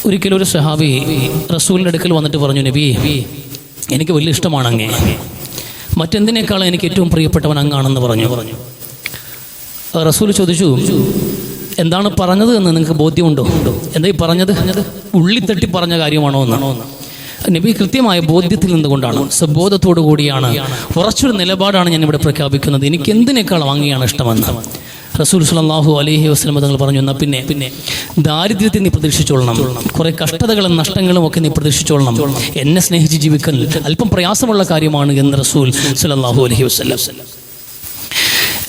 ഒരിക്കലും ഒരു സഹാബി റസൂലിൻ്റെ അടുക്കൽ വന്നിട്ട് പറഞ്ഞു, നബി, എനിക്ക് വലിയ ഇഷ്ടമാണ് അങ്ങേ, മറ്റെന്തിനേക്കാളും എനിക്ക് ഏറ്റവും പ്രിയപ്പെട്ടവൻ അങ്ങാണെന്ന് പറഞ്ഞു. റസൂൽ ചോദിച്ചു, എന്താണ് പറഞ്ഞത് എന്ന് നിങ്ങൾക്ക് ബോധ്യമുണ്ടോ? എന്താ ഈ പറഞ്ഞത്? ഉള്ളിത്തട്ടി പറഞ്ഞ കാര്യമാണോ എന്നാണോ? നബി കൃത്യമായ ബോധ്യത്തിൽ നിന്നുകൊണ്ടാണ്, സബോധത്തോടു കൂടിയാണ്, ഉറച്ചൊരു നിലപാടാണ് ഞാൻ ഇവിടെ പ്രഖ്യാപിക്കുന്നത്, എനിക്ക് എന്തിനേക്കാളും അങ്ങനെയാണ് ഇഷ്ടമെന്ന്. റസൂൽ സ്വല്ലല്ലാഹു അലൈഹി വസല്ലം തങ്ങൾ പറഞ്ഞു, എന്നാൽ പിന്നെ ദാരിദ്ര്യത്തെ നീ പ്രതീക്ഷിച്ചോളണം, കുറേ കഷ്ടതകളും നഷ്ടങ്ങളും ഒക്കെ നീ പ്രതീക്ഷിച്ചോളണം, എന്നെ സ്നേഹിച്ച് ജീവിക്കൽ അല്പം പ്രയാസമുള്ള കാര്യമാണ് എന്ന് റസൂൽ സ്വല്ലല്ലാഹു അലൈഹി വസല്ലം.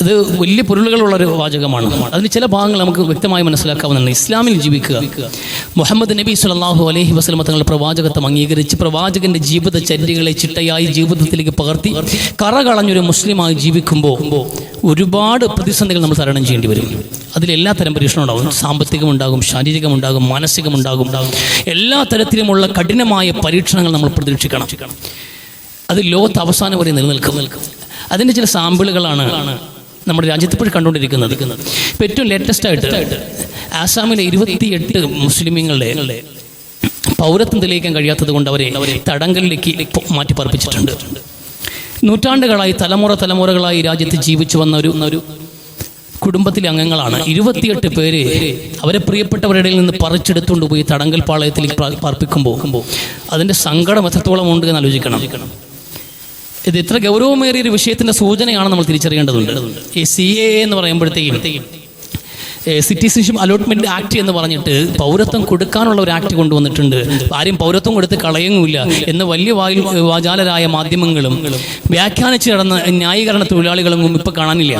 ഇത് വലിയ പൊരുളുകളുള്ളൊരു വാചകമാണ്. അതിന് ചില ഭാഗങ്ങൾ നമുക്ക് വ്യക്തമായി മനസ്സിലാക്കാവുന്നതാണ്. ഇസ്ലാമിൽ ജീവിക്കുക, മുഹമ്മദ് നബി സ്വല്ലല്ലാഹു അലൈഹി വസല്ലം തങ്ങളുടെ പ്രവാചകത്വം അംഗീകരിച്ച് പ്രവാചകന്റെ ജീവിതചര്യകളെ ചിട്ടയായി ജീവിതത്തിലേക്ക് പകർത്തി കറകളഞ്ഞൊരു മുസ്ലിമായി ജീവിക്കുമ്പോൾ ഒരുപാട് പ്രതിസന്ധികൾ നമ്മൾ തരണം ചെയ്യേണ്ടി വരും. അതിലെല്ലാ തരം പരീക്ഷണം ഉണ്ടാകും. സാമ്പത്തികമുണ്ടാകും, ശാരീരികമുണ്ടാകും, മാനസികമുണ്ടാകും. എല്ലാ തരത്തിലുമുള്ള കഠിനമായ പരീക്ഷണങ്ങൾ നമ്മൾ പ്രതീക്ഷിക്കണം. അത് ലോകത്ത് അവസാനം വരെ നിലനിൽക്കും. അതിൻ്റെ ചില സാമ്പിളുകളാണ് നമ്മുടെ രാജ്യത്ത് ഇപ്പോഴും കണ്ടുകൊണ്ടിരിക്കുന്നത്. ഇപ്പം ഏറ്റവും ലേറ്റസ്റ്റ് ആയിട്ട് ആസാമിലെ 28 മുസ്ലിമീങ്ങളുടെ പൗരത്വം തെളിയിക്കാൻ കഴിയാത്തത് കൊണ്ട് അവരെ തടങ്കലിലേക്ക് മാറ്റി പാർപ്പിച്ചിട്ടുണ്ട്. നൂറ്റാണ്ടുകളായി തലമുറകളായി രാജ്യത്ത് ജീവിച്ചു വന്ന ഒരു കുടുംബത്തിലെ അംഗങ്ങളാണ്. 28 പേര് അവരെ പ്രിയപ്പെട്ടവരുടെ നിന്ന് പറിച്ചെടുത്തുകൊണ്ട് പോയി തടങ്കൽ പാളയത്തിലേക്ക് പാർപ്പിക്കുമ്പോൾ അതിൻ്റെ സങ്കടം എത്രത്തോളം ഉണ്ട് എന്ന് ആലോചിക്കണം. ഇത് എത്ര ഗൗരവമേറിയൊരു വിഷയത്തിൻ്റെ സൂചനയാണ് നമ്മൾ തിരിച്ചറിയേണ്ടതുണ്ട്. ഈ CAA എന്ന് പറയുമ്പോഴത്തേക്കും സിറ്റിസൺഷിപ്പ് അലോട്ട്മെൻറ്റ് ആക്ട് എന്ന് പറഞ്ഞിട്ട് പൗരത്വം കൊടുക്കാനുള്ള ഒരു ആക്ട് കൊണ്ടുവന്നിട്ടുണ്ട്. ആരും പൗരത്വം കൊടുത്ത് കളയുന്നില്ല എന്ന് വലിയ വാചാലരായ മാധ്യമങ്ങളും വ്യാഖ്യാനിച്ച് നടന്ന ന്യായീകരണ തൊഴിലാളികളും ഇപ്പോൾ കാണാനില്ല.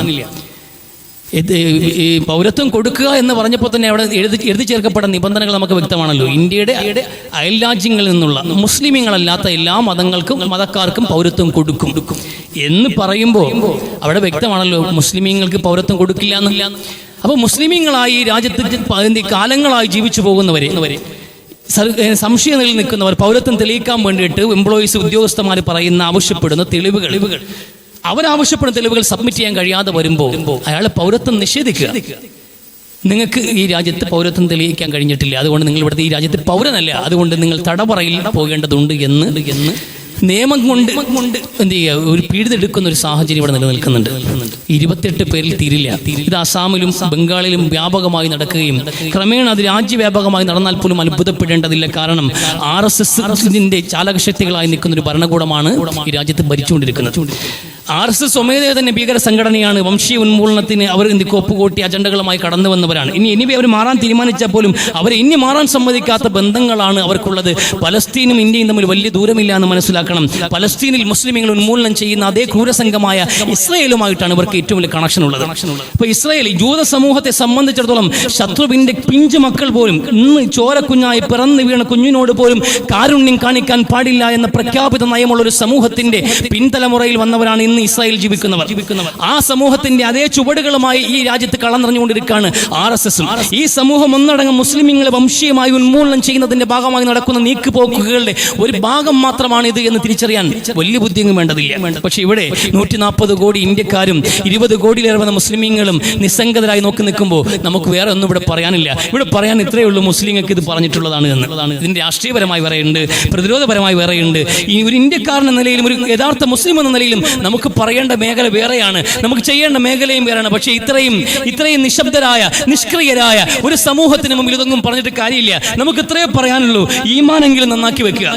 ഈ പൗരത്വം കൊടുക്കുക എന്ന് പറഞ്ഞപ്പോൾ തന്നെ അവിടെ എഴുതി ചേർക്കപ്പെട്ട നിബന്ധനകൾ നമുക്ക് വ്യക്തമാണല്ലോ. ഇന്ത്യയുടെ അയൽ രാജ്യങ്ങളിൽ നിന്നുള്ള മുസ്ലിമീങ്ങളല്ലാത്ത എല്ലാ മതക്കാർക്കും പൗരത്വം കൊടുക്കും എന്ന് പറയുമ്പോൾ അവിടെ വ്യക്തമാണല്ലോ മുസ്ലിമീങ്ങൾക്ക് പൗരത്വം കൊടുക്കില്ല എന്നില്ല. അപ്പോൾ മുസ്ലിമീങ്ങളായി രാജ്യത്ത് കാലങ്ങളായി ജീവിച്ചു പോകുന്നവരെ സംശയം നിൽക്കുന്നവർ പൗരത്വം തെളിയിക്കാൻ വേണ്ടിയിട്ട് എംപ്ലോയീസ് ഉദ്യോഗസ്ഥന്മാർ ആവശ്യപ്പെടുന്ന തെളിവുകൾ അവരാവശ്യപ്പെടുന്ന തെളിവുകൾ സബ്മിറ്റ് ചെയ്യാൻ കഴിയാതെ വരുമ്പോൾ അയാളെ പൗരത്വം നിഷേധിക്കുക. നിങ്ങൾക്ക് ഈ രാജ്യത്ത് പൗരത്വം തെളിയിക്കാൻ കഴിഞ്ഞിട്ടില്ല, അതുകൊണ്ട് നിങ്ങൾ ഇവിടുത്തെ ഈ രാജ്യത്ത് പൗരനല്ല, അതുകൊണ്ട് നിങ്ങൾ തടവറയിൽ പോകേണ്ടതുണ്ട് എന്ന് നിയമം കൊണ്ട് എന്ത് ചെയ്യുക, ഒരു പീഡിതെടുക്കുന്ന ഒരു സാഹചര്യം ഇവിടെ നിലനിൽക്കുന്നുണ്ട്. 28 പേരിൽ തീരില്ല. ഇത് അസാമിലും ബംഗാളിലും വ്യാപകമായി നടക്കുകയും ക്രമേണ അത് രാജ്യവ്യാപകമായി നടന്നാൽ പോലും അത്ഭുതപ്പെടേണ്ടതില്ല. കാരണം RSSന്റെ ചാലകശക്തികളായി നിൽക്കുന്ന ഒരു ഭരണകൂടമാണ് ഈ രാജ്യത്ത് ഭരിച്ചുകൊണ്ടിരിക്കുന്നത്. RSS സ്വമേധയാ തന്നെ ഭീകര സംഘടനയാണ്. വംശീയ ഉന്മൂലനത്തിന് അവർ ഒപ്പുകൂട്ടി അജണ്ടകളുമായി കടന്നു വന്നവരാണ്. ഇനി അവർ മാറാൻ തീരുമാനിച്ചാൽ പോലും അവരെ ഇനി മാറാൻ സമ്മതിക്കാത്ത ബന്ധങ്ങളാണ് അവർക്കുള്ളത്. പലസ്തീനും ഇന്ത്യയും തമ്മിൽ വലിയ ദൂരമില്ല എന്ന് മനസ്സിലാക്കണം. പലസ്തീനിൽ മുസ്ലിമുകൾ ഉന്മൂലനം ചെയ്യുന്ന അതേ ക്രൂരസംഘമായ ഇസ്രായേലുമായിട്ടാണ് ഇവർക്ക് ഏറ്റവും വലിയ കണക്ഷൻ ഉള്ളത്. ഇപ്പൊ ഇസ്രായേൽ ജൂത സമൂഹത്തെ സംബന്ധിച്ചിടത്തോളം ശത്രുവിന്റെ പിഞ്ചു മക്കൾ പോലും ഇന്ന് ചോരക്കുഞ്ഞായി പിറന്നു വീണ കുഞ്ഞിനോട് പോലും കാരുണ്യം കാണിക്കാൻ പാടില്ല എന്ന പ്രഖ്യാപിത നയമുള്ള ഒരു സമൂഹത്തിന്റെ പിൻതലമുറയിൽ വന്നവരാണ് ഇന്ന് ഇസ്രായേൽ ജീവിക്കുന്നവർ. ആ സമൂഹത്തിന്റെ അതേ ചുവടുകളുമായി ഈ രാജ്യത്ത് കളനിറഞ്ഞുകൊണ്ടിരിക്കുകയാണ് RSS. ഈ സമൂഹം ഒന്നടങ്കം മുസ്ലിമുകളെ വംശീയമായി ഉന്മൂലനം ചെയ്യുന്നതിന്റെ ഭാഗമായി നടക്കുന്ന നീക്കുപോക്കുകളുടെ ഒരു ഭാഗം മാത്രമാണ് ഇത് എന്ന് തിരിച്ചറിയാൻ വലിയ ബുദ്ധിയും വേണ്ടതില്ല. പക്ഷെ ഇവിടെ 140 കോടി ഇന്ത്യക്കാരും 20 കോടിയിലേറെ വന്ന മുസ്ലിമീങ്ങളും നിസ്സംഗതരായി നോക്കി നിൽക്കുമ്പോൾ നമുക്ക് വേറെ ഒന്നും ഇവിടെ പറയാനില്ല. ഇവിടെ പറയാൻ ഇത്രയേ ഉള്ളൂ, മുസ്ലിങ്ങൾക്ക് ഇത് പറഞ്ഞിട്ടുള്ളതാണ് എന്നുള്ളതാണ്. ഇതിന്റെ രാഷ്ട്രീയപരമായി വേറെയുണ്ട്, പ്രതിരോധപരമായി വേറെയുണ്ട്. ഈ ഒരു ഇന്ത്യക്കാരൻ എന്ന നിലയിലും ഒരു യഥാർത്ഥ മുസ്ലിം എന്ന നിലയിലും നമുക്ക് പറയേണ്ട മേഖല വേറെയാണ്, നമുക്ക് ചെയ്യേണ്ട മേഖലയും വേറെയാണ്. പക്ഷേ ഇത്രയും നിശബ്ദരായ നിഷ്ക്രിയരായ ഒരു സമൂഹത്തിന് മുമ്പിൽ ഇതൊന്നും പറഞ്ഞിട്ട് കാര്യമില്ല. നമുക്ക് ഇത്രയേ പറയാനുള്ളൂ, ഈമാനെങ്കിലും നന്നാക്കി വെക്കുക.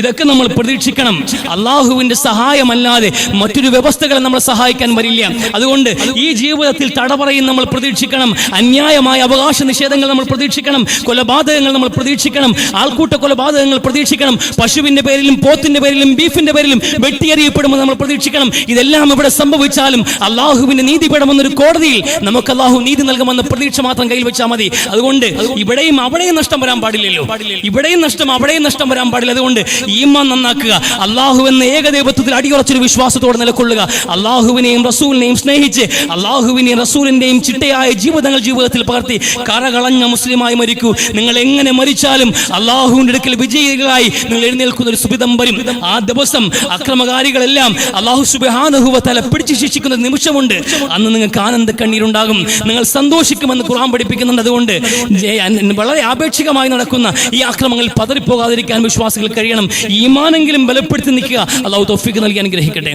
ഇതൊക്കെ നമ്മൾ പ്രതീക്ഷിക്കണം. അള്ളാഹുവിന്റെ സഹായമല്ലാതെ മറ്റൊരു വ്യവസ്ഥകളെ നമ്മളെ സഹായിക്കാൻ വരില്ല. അതുകൊണ്ട് ഈ ജീവിതത്തിൽ തടവറയും നമ്മൾ പ്രതീക്ഷിക്കണം, അന്യായമായ അവകാശ നിഷേധങ്ങൾ നമ്മൾ പ്രതീക്ഷിക്കണം, കൊലപാതകങ്ങൾ നമ്മൾ പ്രതീക്ഷിക്കണം, ആൾക്കൂട്ട കൊലപാതകങ്ങൾ പ്രതീക്ഷിക്കണം, പശുവിന്റെ പേരിലും പോത്തിന്റെ പേരിലും ബീഫിന്റെ പേരിലും വെട്ടിയെറിയപ്പെടുമെന്ന് നമ്മൾ പ്രതീക്ഷിക്കണം. ഇതെല്ലാം ഇവിടെ സംഭവിച്ചാലും അള്ളാഹുവിന്റെ നീതിപീഠമെന്നൊരു കോടതിയിൽ നമുക്ക് അള്ളാഹു നീതി നൽകുമെന്ന പ്രതീക്ഷ മാത്രം കയ്യിൽ വെച്ചാൽ മതി. അതുകൊണ്ട് ഇവിടെയും അവിടെയും നഷ്ടം വരാൻ പാടില്ലല്ലോ, ഇവിടെയും നഷ്ടം അവിടെയും നഷ്ടം വരാൻ പാടില്ല. അതുകൊണ്ട് ഈമാൻ നന്നാക്കുക, അള്ളാഹു എന്ന ഏകദൈവത്വത്തിൽ അടിയുറച്ചൊരു വിശ്വാസത്തോടെ നിലകൊള്ളുക, അള്ളാഹുവിനെയും റസൂലിനെയും സ്നേഹിച്ച് അള്ളാഹുവിനെയും റസൂലിന്റെയും ചിട്ടയായ ജീവിതത്തിൽ പകർത്തി കറകളഞ്ഞ മുസ്ലിമായി മരിക്കൂ. നിങ്ങൾ എങ്ങനെ മരിച്ചാലും അള്ളാഹുവിന്റെ അടുക്കൽ വിജയികളായി നിങ്ങൾ എഴുന്നേൽക്കുന്ന ഒരു സുബിധം വരും. ആ ദിവസം അക്രമകാരികളെല്ലാം അള്ളാഹു സുബ്ഹാനഹു സുബ്ഹാനഹു വ തആല പിടിച്ചു ശിക്ഷിക്കുന്ന നിമിഷമുണ്ട്. അന്ന് നിങ്ങൾക്ക് ആനന്ദ കണ്ണീരുണ്ടാകും, നിങ്ങൾ സന്തോഷിക്കുമെന്ന് ഖുർആൻ പഠിപ്പിക്കുന്നുണ്ട്. അതുകൊണ്ട് വളരെ ആപേക്ഷികമായി നടക്കുന്ന ഈ ആക്രമണങ്ങളിൽ പതറിപ്പോകാതിരിക്കാൻ വിശ്വാസികൾ കഴിയണം. ഈമാനെങ്കിലും ബലപ്പെടുത്തി നിൽക്കുക. അല്ലാഹു തൗഫീഖ് നൽകി അനുഗ്രഹിക്കട്ടെ.